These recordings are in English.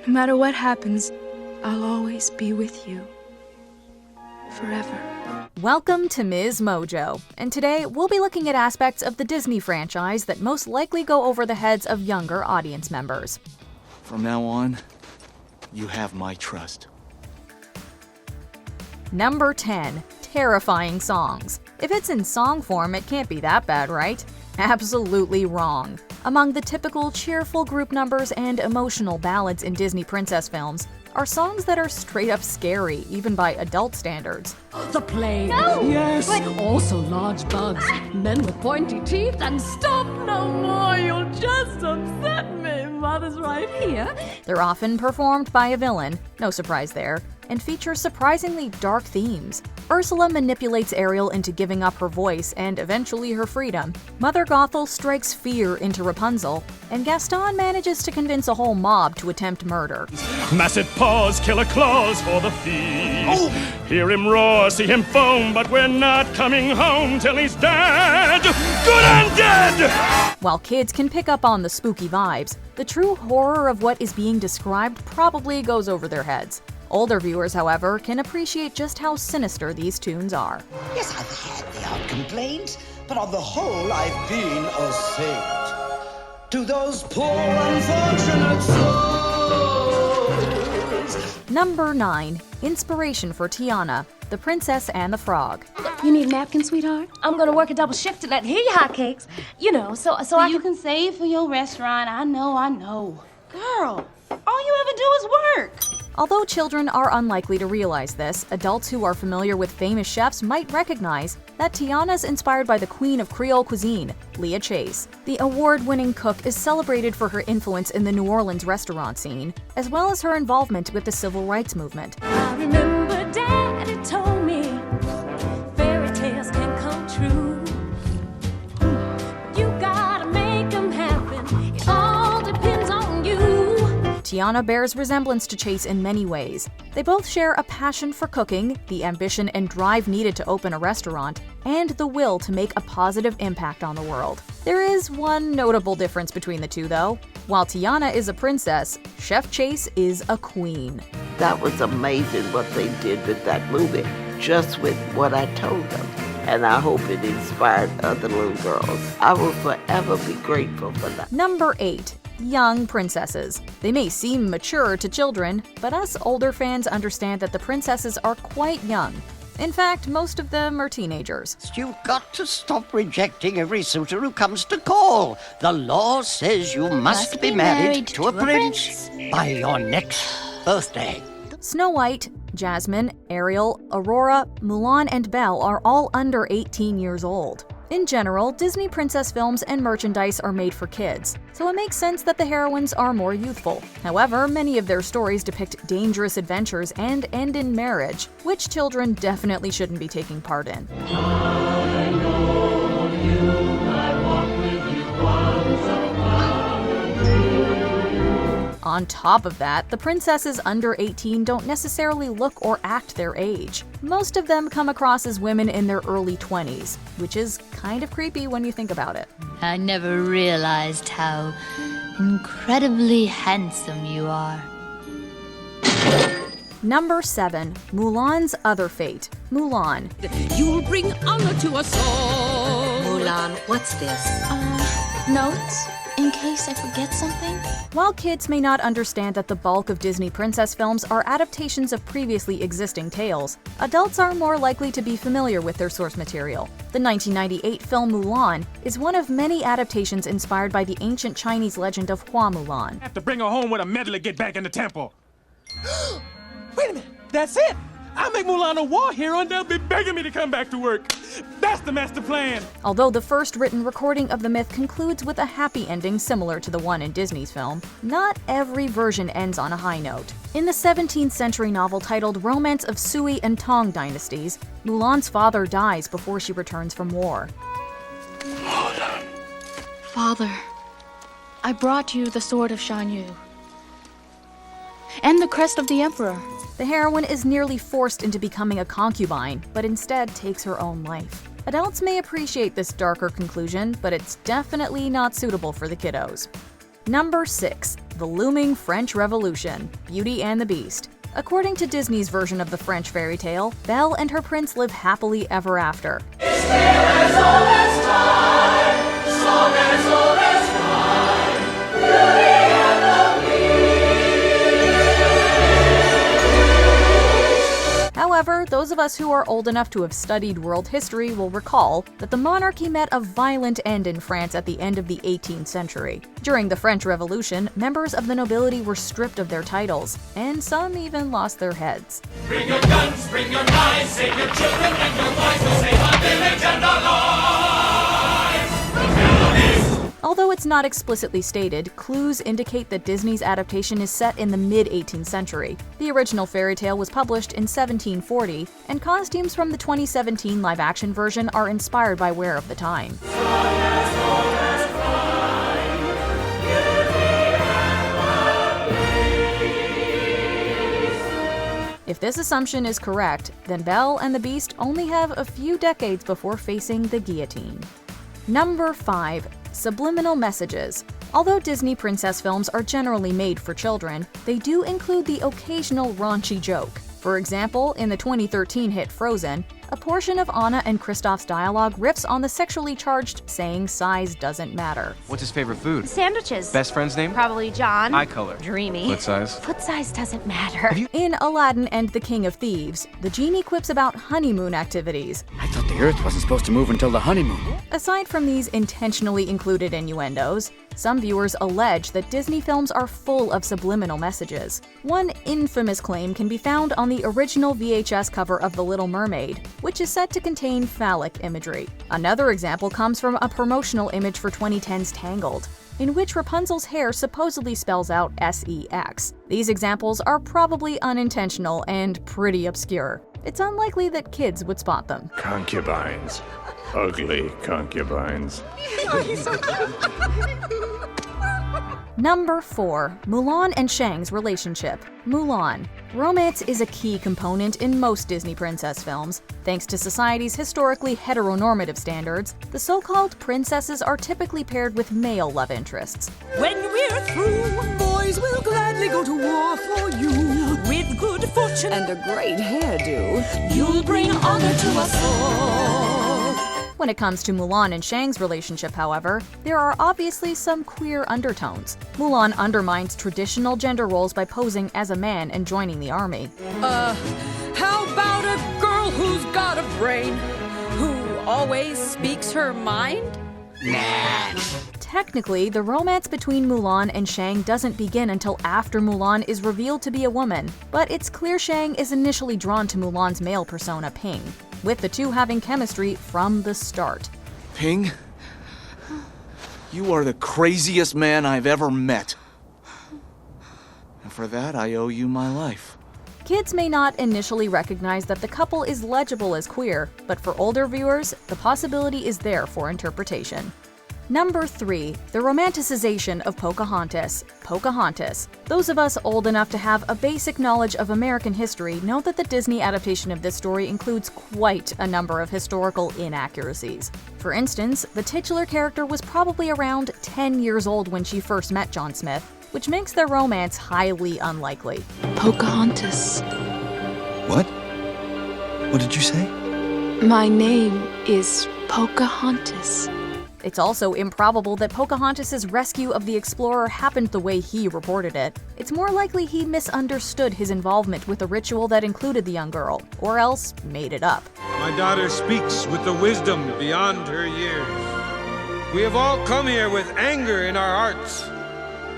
No matter what happens, I'll always be with you. Forever. Welcome to MsMojo, and today we'll be looking at aspects of the Disney franchise that most likely go over the heads of younger audience members. From now on, you have my trust. Number 10. Terrifying songs. If it's in song form, it can't be that bad, right? Absolutely wrong. Among the typical cheerful group numbers and emotional ballads in Disney princess films are songs that are straight up scary, even by adult standards. The plane. No! Yes! But... also large bugs, men with pointy teeth, and stop no more, you'll just upset me. Mother's right here. They're often performed by a villain, no surprise there, and feature surprisingly dark themes. Ursula manipulates Ariel into giving up her voice and eventually her freedom. Mother Gothel strikes fear into Rapunzel, and Gaston manages to convince a whole mob to attempt murder. Massive paws, killer claws for the thief. Oh. Hear him roar, see him foam, but we're not coming home till he's dead. Good and dead! While kids can pick up on the spooky vibes, the true horror of what is being described probably goes over their heads. Older viewers, however, can appreciate just how sinister these tunes are. Yes, I've had the odd complaints, but on the whole, I've been a saint. To those poor unfortunate souls. Number 9. Inspiration for Tiana, The Princess and the Frog. You need a napkin, sweetheart? I'm gonna work a double shift tonight. Here you hotcakes. You know, so you can save for your restaurant. I know. Girl, all you ever do is work. Although children are unlikely to realize this, adults who are familiar with famous chefs might recognize that Tiana's inspired by the queen of Creole cuisine, Leah Chase. The award-winning cook is celebrated for her influence in the New Orleans restaurant scene, as well as her involvement with the civil rights movement. I remember Daddy told me fairy tales can come true. You gotta make them happen. It all depends on you. Tiana bears resemblance to Chase in many ways. They both share a passion for cooking, the ambition and drive needed to open a restaurant, and the will to make a positive impact on the world. There is one notable difference between the two, though. While Tiana is a princess, Chef Chase is a queen. That was amazing what they did with that movie, just with what I told them. And I hope it inspired other little girls. I will forever be grateful for that. Number 8. Young princesses. They may seem mature to children, but us older fans understand that the princesses are quite young. In fact, most of them are teenagers. You've got to stop rejecting every suitor who comes to call. The law says you must be married to a prince by your next birthday. Snow White, Jasmine, Ariel, Aurora, Mulan, and Belle are all under 18 years old. In general, Disney princess films and merchandise are made for kids, so it makes sense that the heroines are more youthful. However, many of their stories depict dangerous adventures and end in marriage, which children definitely shouldn't be taking part in. On top of that, the princesses under 18 don't necessarily look or act their age. Most of them come across as women in their early 20s, which is kind of creepy when you think about it. I never realized how incredibly handsome you are. Number 7. Mulan's Other Fate, Mulan. You'll bring honor to us all. Mulan, what's this? Notes? In case I forget something? While kids may not understand that the bulk of Disney princess films are adaptations of previously existing tales, adults are more likely to be familiar with their source material. The 1998 film Mulan is one of many adaptations inspired by the ancient Chinese legend of Hua Mulan. Have to bring her home with a medal to get back in the temple. Wait a minute, that's it! I'll make Mulan a war hero and they'll be begging me to come back to work. That's the master plan! Although the first written recording of the myth concludes with a happy ending similar to the one in Disney's film, not every version ends on a high note. In the 17th century novel titled Romance of Sui and Tang Dynasties, Mulan's father dies before she returns from war. Father, I brought you the sword of Shan Yu and the crest of the emperor. The heroine is nearly forced into becoming a concubine, but instead takes her own life. Adults may appreciate this darker conclusion, but it's definitely not suitable for the kiddos. Number 6. The Looming French Revolution, Beauty and the Beast. According to Disney's version of the French fairy tale, Belle and her prince live happily ever after. However, those of us who are old enough to have studied world history will recall that the monarchy met a violent end in France at the end of the 18th century. During the French Revolution, members of the nobility were stripped of their titles, and some even lost their heads. Bring your guns, bring your knives, save your children and your wives, we'll save our village and our lives! Although it's not explicitly stated, clues indicate that Disney's adaptation is set in the mid-18th century. The original fairy tale was published in 1740, and costumes from the 2017 live-action version are inspired by wear of the time. If this assumption is correct, then Belle and the Beast only have a few decades before facing the guillotine. Number 5. Subliminal messages. Although Disney princess films are generally made for children, they do include the occasional raunchy joke. For example, in the 2013 hit Frozen, a portion of Anna and Kristoff's dialogue riffs on the sexually charged saying size doesn't matter. What's his favorite food? Sandwiches. Best friend's name? Probably John. Eye color. Dreamy. Foot size? Foot size doesn't matter. In Aladdin and the King of Thieves, the genie quips about honeymoon activities. I thought the Earth wasn't supposed to move until the honeymoon. Aside from these intentionally included innuendos, some viewers allege that Disney films are full of subliminal messages. One infamous claim can be found on the original VHS cover of The Little Mermaid, which is said to contain phallic imagery. Another example comes from a promotional image for 2010's Tangled, in which Rapunzel's hair supposedly spells out sex. These examples are probably unintentional and pretty obscure. It's unlikely that kids would spot them. Concubines. Ugly concubines. Number 4. Mulan and Shang's relationship. Mulan. Romance is a key component in most Disney princess films. Thanks to society's historically heteronormative standards, the so-called princesses are typically paired with male love interests. When we're through, boys will gladly go to war for you. With good fortune and a great hairdo, you'll bring honor to us all. When it comes to Mulan and Shang's relationship, however, there are obviously some queer undertones. Mulan undermines traditional gender roles by posing as a man and joining the army. How about a girl who's got a brain, who always speaks her mind? Nah. Technically, the romance between Mulan and Shang doesn't begin until after Mulan is revealed to be a woman, but it's clear Shang is initially drawn to Mulan's male persona, Ping, with the two having chemistry from the start. Ping, you are the craziest man I've ever met. And for that, I owe you my life. Kids may not initially recognize that the couple is legible as queer, but for older viewers, the possibility is there for interpretation. Number 3. The romanticization of Pocahontas. Pocahontas. Those of us old enough to have a basic knowledge of American history know that the Disney adaptation of this story includes quite a number of historical inaccuracies. For instance, the titular character was probably around 10 years old when she first met John Smith, which makes their romance highly unlikely. Pocahontas. What? What did you say? My name is Pocahontas. It's also improbable that Pocahontas' rescue of the explorer happened the way he reported it. It's more likely he misunderstood his involvement with a ritual that included the young girl, or else made it up. My daughter speaks with the wisdom beyond her years. We have all come here with anger in our hearts,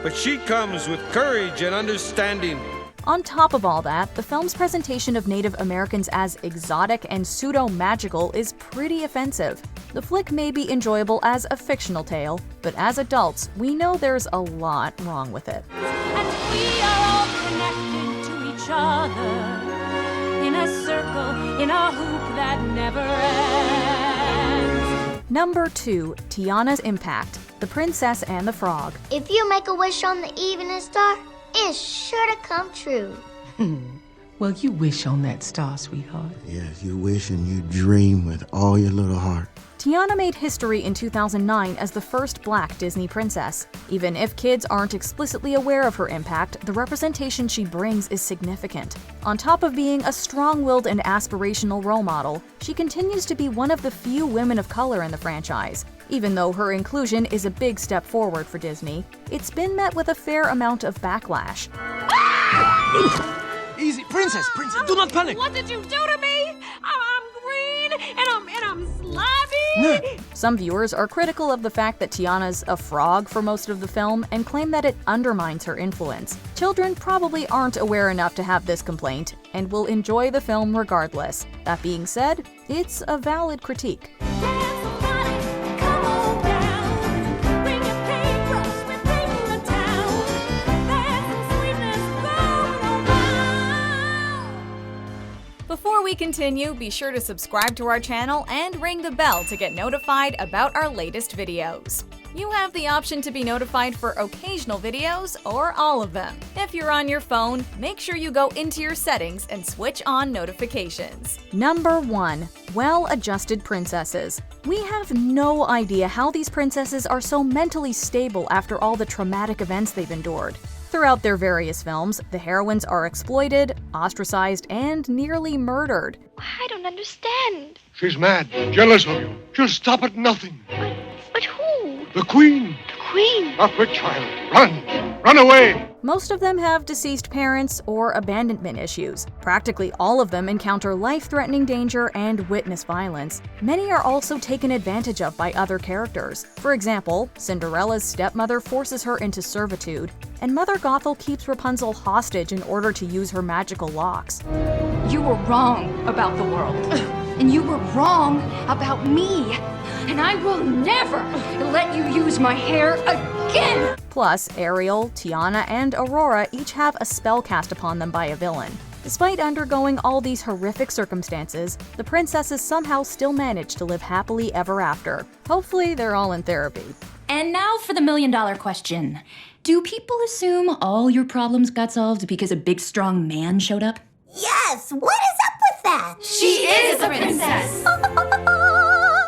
but she comes with courage and understanding. On top of all that, the film's presentation of Native Americans as exotic and pseudo-magical is pretty offensive. The flick may be enjoyable as a fictional tale, but as adults, we know there's a lot wrong with it. And we are all connected to each other in a circle, in a hoop that never ends. Number 2. Tiana's impact. The Princess and the Frog. If you make a wish on the evening star, it's sure to come true. Well, you wish on that star, sweetheart. Yes, you wish and you dream with all your little heart. Tiana made history in 2009 as the first Black Disney princess. Even if kids aren't explicitly aware of her impact, the representation she brings is significant. On top of being a strong-willed and aspirational role model, she continues to be one of the few women of color in the franchise. Even though her inclusion is a big step forward for Disney, it's been met with a fair amount of backlash. Easy, princess, do not panic. What did you do to me? I'm green and I'm slimy. Some viewers are critical of the fact that Tiana's a frog for most of the film and claim that it undermines her influence. Children probably aren't aware enough to have this complaint and will enjoy the film regardless. That being said, it's a valid critique. Before we continue, be sure to subscribe to our channel and ring the bell to get notified about our latest videos. You have the option to be notified for occasional videos or all of them. If you're on your phone, make sure you go into your settings and switch on notifications. Number 1. Well-adjusted princesses. We have no idea how these princesses are so mentally stable after all the traumatic events they've endured. Throughout their various films, the heroines are exploited, ostracized, and nearly murdered. I don't understand. She's mad, jealous of you. She'll stop at nothing. But who? The Queen. The Queen? Not quick, child. Run! Run away! Most of them have deceased parents or abandonment issues. Practically all of them encounter life-threatening danger and witness violence. Many are also taken advantage of by other characters. For example, Cinderella's stepmother forces her into servitude, and Mother Gothel keeps Rapunzel hostage in order to use her magical locks. You were wrong about the world, and you were wrong about me, and I will never let you use my hair again! Plus, Ariel, Tiana, and Aurora each have a spell cast upon them by a villain. Despite undergoing all these horrific circumstances, the princesses somehow still manage to live happily ever after. Hopefully, they're all in therapy. And now for the million-dollar question. Do people assume all your problems got solved because a big, strong man showed up? Yes! What is up with that? She is a princess!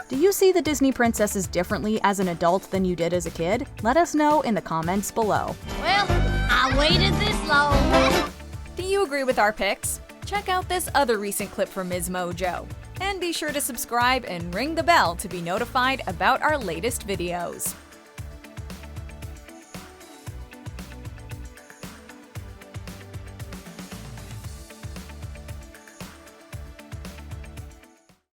Do you see the Disney princesses differently as an adult than you did as a kid? Let us know in the comments below. Well, I waited this long. Do you agree with our picks? Check out this other recent clip from MsMojo. And be sure to subscribe and ring the bell to be notified about our latest videos.